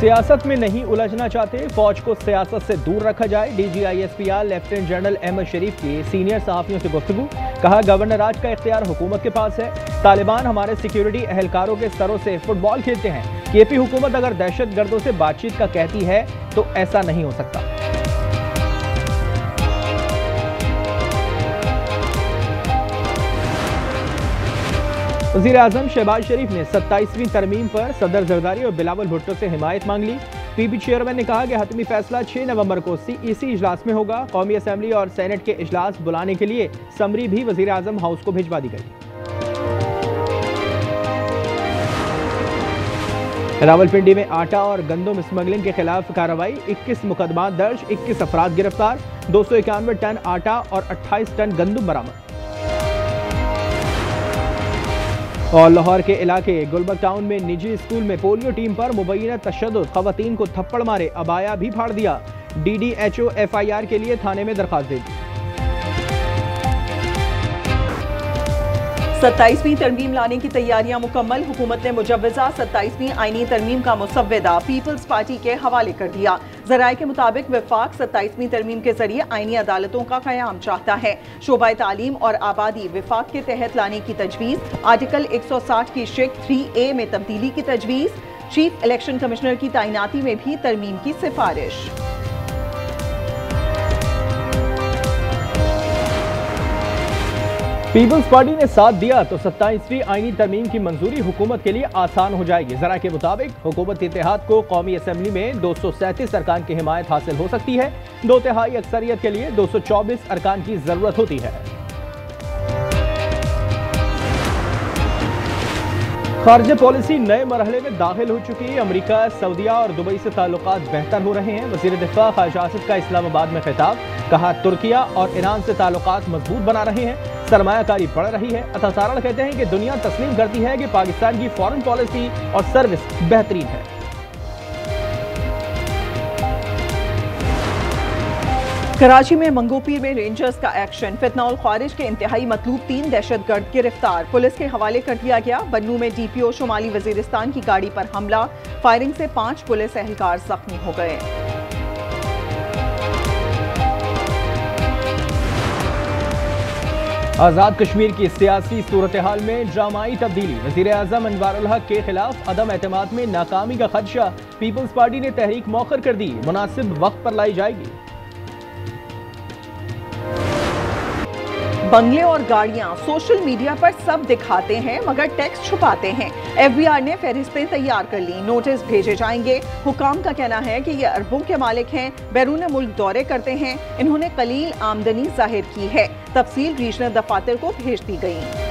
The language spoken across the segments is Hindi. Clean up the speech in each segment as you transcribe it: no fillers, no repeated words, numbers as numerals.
सियासत में नहीं उलझना चाहते, फौज को सियासत से दूर रखा जाए। DGISPR लेफ्टिनेंट जनरल अहमद शरीफ की सीनियर सहाफियों से गुफ्तगू। कहा, गवर्नर राज का इख्तियार हुकूमत के पास है। तालिबान हमारे सिक्योरिटी एहलकारों के सरों से फुटबॉल खेलते हैं। KP हुकूमत अगर दहशतगर्दों से बातचीत का कहती है तो ऐसा नहीं हो सकता। वज़ीर आज़म शहबाज शरीफ ने 27वीं तरमीम पर सदर जरदारी और बिलावल भुट्टो से हिमायत मांग ली। PB चेयरमैन ने कहा कि हतमी फैसला 6 नवंबर को CEC इजलास में होगा। कौमी असम्बली और सेनेट के इजलास बुलाने के लिए समरी भी वज़ीर आज़म हाउस को भिजवा दी गई। रावलपिंडी में आटा और गंदम स्मगलिंग के खिलाफ कार्रवाई। 21 मुकदमा दर्ज, 21 अफराद गिरफ्तार। 291 टन आटा और 28 टन गंदम बरामद। और लाहौर के इलाके गुलबर्ग टाउन में निजी स्कूल में पोलियो टीम पर मुबैना तशद्दुद, खवातीन को थप्पड़ मारे, अबाया भी फाड़ दिया। DDHO FIR के लिए थाने में दरखास्त दे दी। 27वीं तरमीम लाने की तैयारियां मुकम्मल। हुकूमत ने मुजव्वज़ा 27वीं आईनी तरमीम का मुसव्वदा पीपल्स पार्टी के हवाले कर दिया। ज़राए के मुताबिक वफाक 27वीं तरमीम के जरिए आईनी अदालतों का क़याम चाहता है। शोबा तालीम और आबादी वफाक के तहत लाने की तजवीज़। आर्टिकल 160 की शिक 3A में तब्दीली की तजवीज़। चीफ इलेक्शन कमिश्नर की तैनाती में भी तरमीम की सिफारिश। पीपल्स पार्टी ने साथ दिया तो 27वीं आईनी तरमीम की मंजूरी हुकूमत के लिए आसान हो जाएगी। जरा के मुताबिक हुकूमत इत्तेहाद को कौमी असम्बली में 237 अरकान की हिमायत हासिल हो सकती है। 2/3 अक्सरियत के लिए 224 अरकान की जरूरत होती है। खारजा पॉलिसी नए मरहले में दाखिल हो चुकी है। अमरीका, सऊदीया और दुबई से ताल्लुकात बेहतर हो रहे हैं। वज़ीर दिफा ख्वाजा आसिफ का इस्लामाबाद में खिताब। कहा, तुर्किया और ईरान से ताल्लुकात मजबूत बना रहे हैं, सरमायाकारी बढ़ रही है। अतासारण कहते हैं कि दुनिया तस्लीम करती है कि पाकिस्तान की फॉरेन पॉलिसी और सर्विस बेहतरीन है। कराची में मंगोपीर में रेंजर्स का एक्शन। फितना ख्वारिज के इंतहाई मतलूब 3 दहशतगर्द गिरफ्तार, पुलिस के हवाले कर दिया गया। बन्नू में DPO शुमाली वजीरिस्तान की गाड़ी पर हमला, फायरिंग से 5 पुलिस एहलकार जख्मी हो गए। आज़ाद कश्मीर की सियासी सूरत हाल में ड्रामाई तब्दीली। वज़ीर आज़म अनवारुल हक के खिलाफ अदम एतमाद में नाकामी का खदशा। पीपल्स पार्टी ने तहरीक मौखर कर दी, मुनासिब वक्त पर लाई जाएगी। बंगले और गाड़ियां सोशल मीडिया पर सब दिखाते हैं मगर टैक्स छुपाते हैं। FBR ने फहरिस्तें तैयार कर ली, नोटिस भेजे जाएंगे। हुकाम का कहना है कि ये अरबों के मालिक हैं, बैरून मुल्क दौरे करते हैं। इन्होंने कलील आमदनी जाहिर की है। तफसील रीजनल दफातर को भेज दी गई।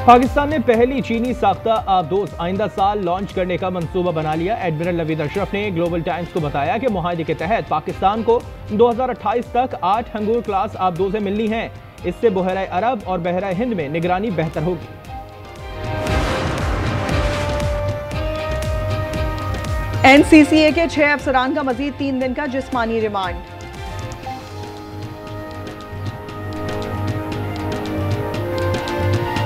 पाकिस्तान ने पहली चीनी साख्ता आबदोज आइंदा साल लॉन्च करने का मंसूबा बना लिया। एडमिरल नवीद अशरफ ने ग्लोबल टाइम्स को बताया कि मुआहदे के तहत पाकिस्तान को 2028 तक 8 हंगूर क्लास आबदोजें मिलनी हैं। इससे बहरा अरब और बहरा हिंद में निगरानी बेहतर होगी। NCCA के 6 अफसरान का मजीद 3 दिन का जिस्मानी रिमांड।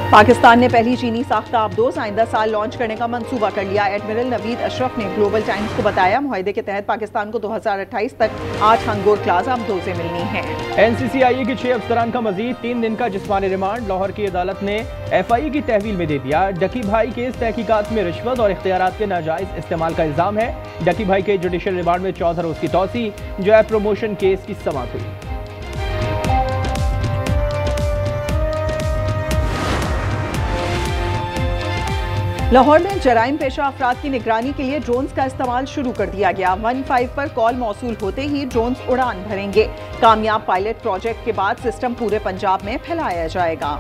पाकिस्तान ने पहली चीनी साख्ता आबदोज आइंदा साल लॉन्च करने का मंसूबा कर लिया। एडमिरल नवीद अशरफ ने ग्लोबल टाइम्स को बताया, मुआहदे के तहत पाकिस्तान को 2028 तक 8 हंगोर क्लास आबदोजें मिलनी हैं। NCCIA के 6 अफसरान का मजीद 3 दिन का जिस्मानी रिमांड। लाहौर की अदालत ने FIA की तहवील में दे दिया। डकी भाई केस तहकीकात में रिश्वत और इख्तियारात के नाजायज इस्तेमाल का इल्जाम है। डकी भाई के जुडिशल रिमांड में 14 रोज की तौसी। जॉय प्रमोशन केस की समाअत हुई। लाहौर में जराइम पेशा अफराद की निगरानी के लिए ड्रोन्स का इस्तेमाल शुरू कर दिया गया। 15 पर कॉल मौसूल होते ही ड्रोन्स उड़ान भरेंगे। कामयाब पायलट प्रोजेक्ट के बाद सिस्टम पूरे पंजाब में फैलाया जाएगा।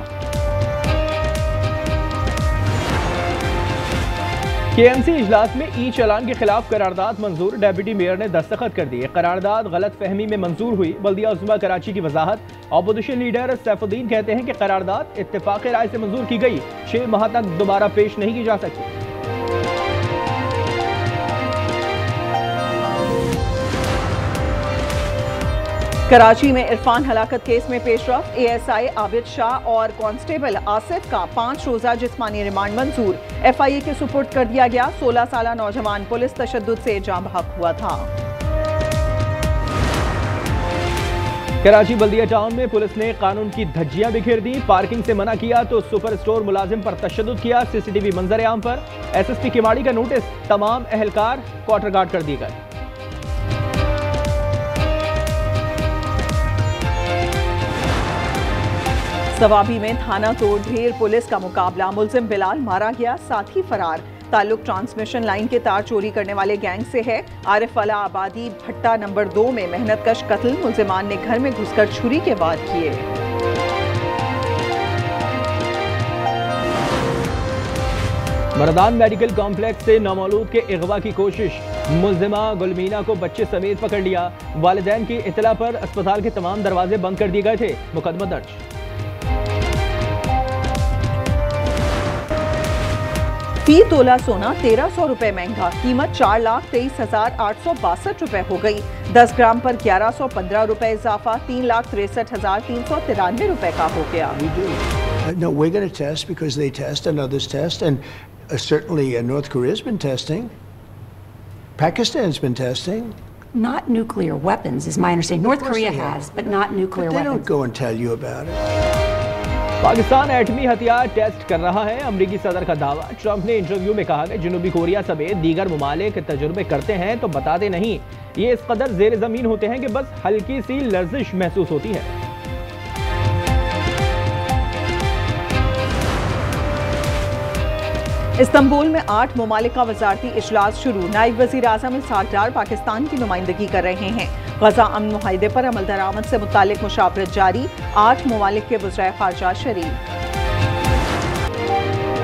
KMC इजलास में ई चालान के खिलाफ करारदाद मंजूर। डेप्यूटी मेयर ने दस्तखत कर दिए। करारदाद गलत फहमी में मंजूर हुई। बल्दिया उज़्मा कराची की वजाहत। अपोजिशन लीडर सैफुद्दीन कहते हैं कि करारदाद इत्तेफाक राय से मंजूर की गई, 6 माह तक दोबारा पेश नहीं की जा सकती। कराची में इरफान हलाकत केस में पेशरफ, एएसआई आबिद शाह और कांस्टेबल आसिफ का 5 रोजा जिस्मानी रिमांड मंजूर, एफआईए के सुपुर्द कर दिया गया। 16 साला नौजवान पुलिस तशद्दुद से जाँ बहक हुआ था। कराची बल्दिया टाउन में पुलिस ने कानून की धज्जियां बिखेर दी, पार्किंग से मना किया तो सुपर स्टोर मुलाजिम पर तशद्दुद किया। सीसीटीवी मंजर आम पर एसएसपी किमाड़ी का नोटिस, तमाम एहलकार क्वार्टर गार्ड कर दिए गए। सवाबी में थाना तोड़ ढेर पुलिस का मुकाबला, मुलजिम बिलाल मारा गया, साथी फरार। ताल्लुक ट्रांसमिशन लाइन के तार चोरी करने वाले गैंग से है। आरिफ वाला आबादी भट्टा नंबर 2 में मेहनतकश कत्ल, मुलजिमान ने घर में घुसकर छुरी के वार किए। मरदान मेडिकल कॉम्प्लेक्स से नामौलूद के अगवा की कोशिश, मुलजिमा गुलमीना को बच्चे समेत पकड़ लिया। वालिदैन की इतला पर अस्पताल के तमाम दरवाजे बंद कर दिए गए थे। मुकदमा दर्ज। फी तोला सोना 1300 रुपए महंगा, कीमत 4,23,862 रुपए हो गई। 10 ग्राम पर 1115 रुपए इजाफा, 3,63,393 रुपए का हो गया। No, we're going to test because they test and others test, and certainly North Korea's been testing. Pakistan's been testing. Not nuclear weapons, is my understanding. North Korea has, but not nuclear But they weapons. don't go and tell you about it. Pakistan एटमी हथियार टेस्ट कर रहा है, अमरीकी सदर का दावा। ट्रंप ने इंटरव्यू में कहा कि जनूबी कोरिया समेत दीगर ममालिक तजुर्बे करते हैं तो बताते नहीं। ये इस कदर जेर जमीन होते हैं कि बस हल्की सी लर्जिश महसूस होती है। इस्तांबुल में 8 ममालिक का वजारती इजलास शुरू, नायब वजीर आज़म इसहाक डार पाकिस्तान की नुमाइंदगी कर रहे हैं। गजा अमन मुआहिदे पर अमल दरामद से मुतालिक मुशावरत जारी, 8 ममालिक के वज़राए खारजा शरीक।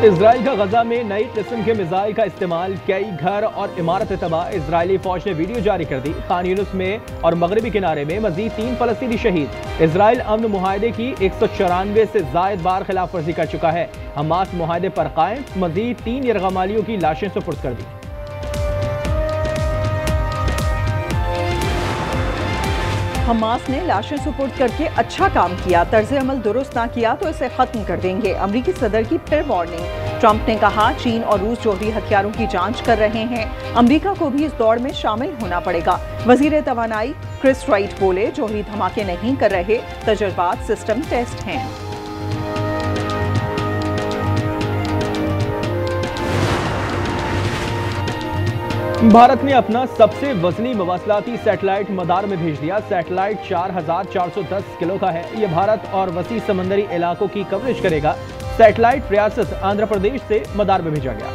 इजराइल का गजा में नई किस्म के मिसाइल का इस्तेमाल, कई घर और इमारतें तबाह। इजरायली फौज ने वीडियो जारी कर दी। खान यूनिस में और मगरबी किनारे में मजीद 3 फलस्तीनी शहीद। इजराइल अमन मुआहिदे की 194 से जायद बार खिलाफ वर्जी कर चुका है। हमास मुआहिदे पर कायम, मजीद 3 यरगमालियों की लाशें सुपुर्द कर दी। हमास ने लाशें सुपुर्द करके अच्छा काम किया, तर्ज अमल दुरुस्त ना किया तो इसे खत्म कर देंगे। अमरीकी सदर की फिर वार्निंग। ट्रंप ने कहा चीन और रूस जौहरी हथियारों की जांच कर रहे हैं, अमरीका को भी इस दौड़ में शामिल होना पड़ेगा। वजीर तवानाई क्रिस राइट बोले जौहरी धमाके नहीं कर रहे, तजुर्बात सिस्टम टेस्ट हैं। भारत ने अपना सबसे वजनी मवासलाती सैटेलाइट मदार में भेज दिया। सैटेलाइट 4,410 किलो का है। यह भारत और वसी समंदरी इलाकों की कवरेज करेगा। सैटेलाइट रियासत आंध्र प्रदेश से मदार में भेजा गया।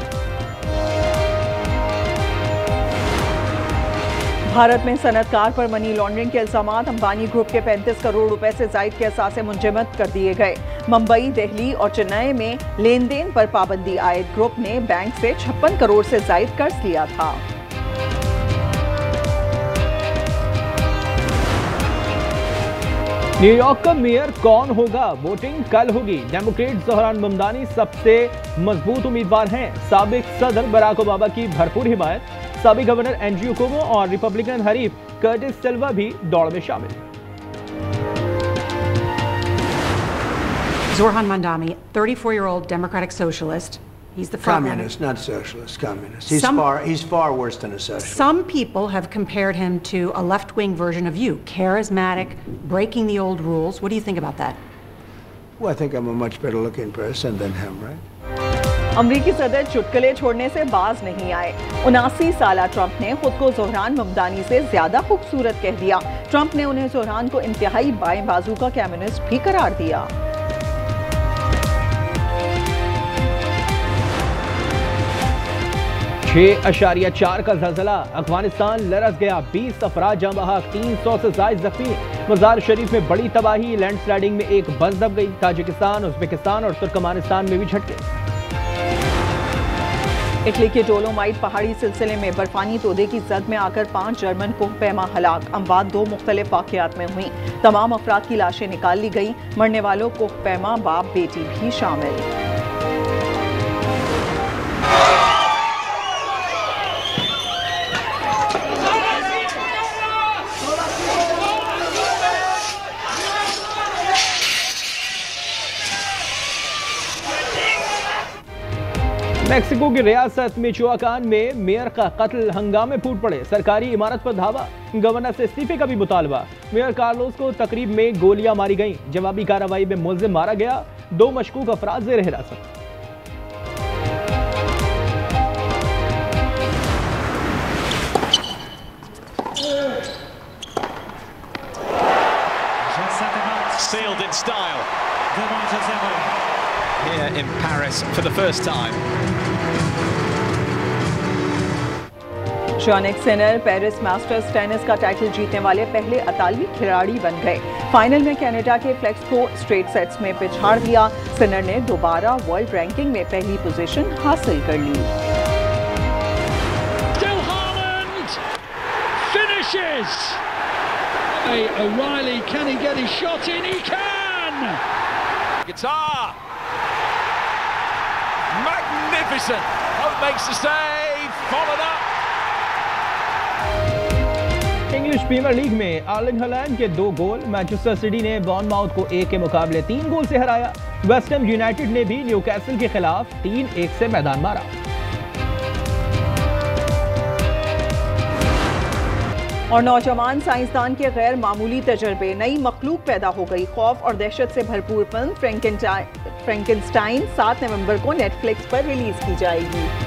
भारत में सनतकार पर मनी लॉन्ड्रिंग के इल्जामात, अंबानी ग्रुप के 35 करोड़ रुपए से जायद के असासे मुंजमद कर दिए गए। मुंबई, दिल्ली और चेन्नई में लेन देन पर पाबंदी आयद। ग्रुप ने बैंक से 56 करोड़ से जायद कर्ज लिया था। न्यूयॉर्क का मेयर कौन होगा? वोटिंग कल होगी। डेमोक्रेट ज़ोहरान ममदानी सबसे मजबूत उम्मीदवार हैं। साबिक सदर बराक ओबामा की भरपूर हिमायत। साबिक गवर्नर एंड्रयू कुओमो और रिपब्लिकन हरीफ कर्टिस सिल्वा भी दौड़ में शामिल। Zohran Mamdani, 34-year-old Democratic socialist. He's the front Communist, not socialist, communist. He's far worse than a socialist. Some people have compared him to a left-wing version of you, charismatic, breaking the old rules. What do you think about that? Well, I think I'm a much better looking person than him, right? अमरीकी सदर चुटकुले छोड़ने से बाज नहीं आए। 79 साला ट्रंप ने खुद को ज़ोहरान ममदानी से ज्यादा खूबसूरत कह दिया। ट्रंप ने उन्हें ज़ोहरान को इंतहाई बाएं बाजू का कम्युनिस्ट भी करार दिया। 6.4 का ज़लज़ला, अफगानिस्तान लरस गया, 20 अफराद जाँ बहक, 300 से ज़ायद जख्मी। मज़ार शरीफ में बड़ी तबाही, लैंडस्लाइडिंग में एक बस दब गई। ताजिकिस्तान, उज़्बेकिस्तान और तुर्कमानिस्तान में भी झटके। इटली के डोलोमाइट पहाड़ी सिलसिले में बर्फानी तोदे की जद में आकर 5 जर्मन कोहपैमा हलाक। अमवात 2 मुख्तलिफ वाक़यात में हुई। तमाम अफराद की लाशें निकाल ली गई। मरने वालों कोहपैमा बाप बेटी भी शामिल। मेक्सिको की रियासत मिचोआकान में मेयर का कत्ल, हंगामे फूट पड़े, सरकारी इमारत पर धावा, गवर्नर से इस्तीफे का भी मुतालबा। मेयर कार्लोस को तकरीब में गोलियां मारी गईं, जवाबी कार्रवाई में मुलजिम मारा गया, 2 मशकूक अफराद ज़ेर हिरासत। Sealed in style here in Paris for the first time. Jannik Sinner Paris masters tennis का टाइटल जीतने वाले पहले इतालवी खिलाड़ी बन गए। फाइनल में कनाडा के फ्लेक्स को स्ट्रेट सेट्स में पिछाड़ दिया। सिनर ने दोबारा वर्ल्ड रैंकिंग में पहली पोजीशन हासिल कर ली। Still Haaland finishes. O'Reilly, can he get his shot in? He can! Guitar! Magnificent! Hope makes the save, followed up! English Premier League में आर्लिंग हालैंड के 2 गोल, मैनचेस्टर सिटी ने बॉर्नमाउथ को 1 के मुकाबले 3 गोल से हराया। वेस्ट हैम यूनाइटेड ने भी न्यूकैसल के खिलाफ 3-1 से मैदान मारा। और नौजवान साइंसदान के गैर मामूली तजर्बे, नई मखलूक पैदा हो गई। खौफ और दहशत से भरपूर फिल्म फ्रैंकेनस्टाइन 7 नवंबर को नेटफ्लिक्स पर रिलीज की जाएगी।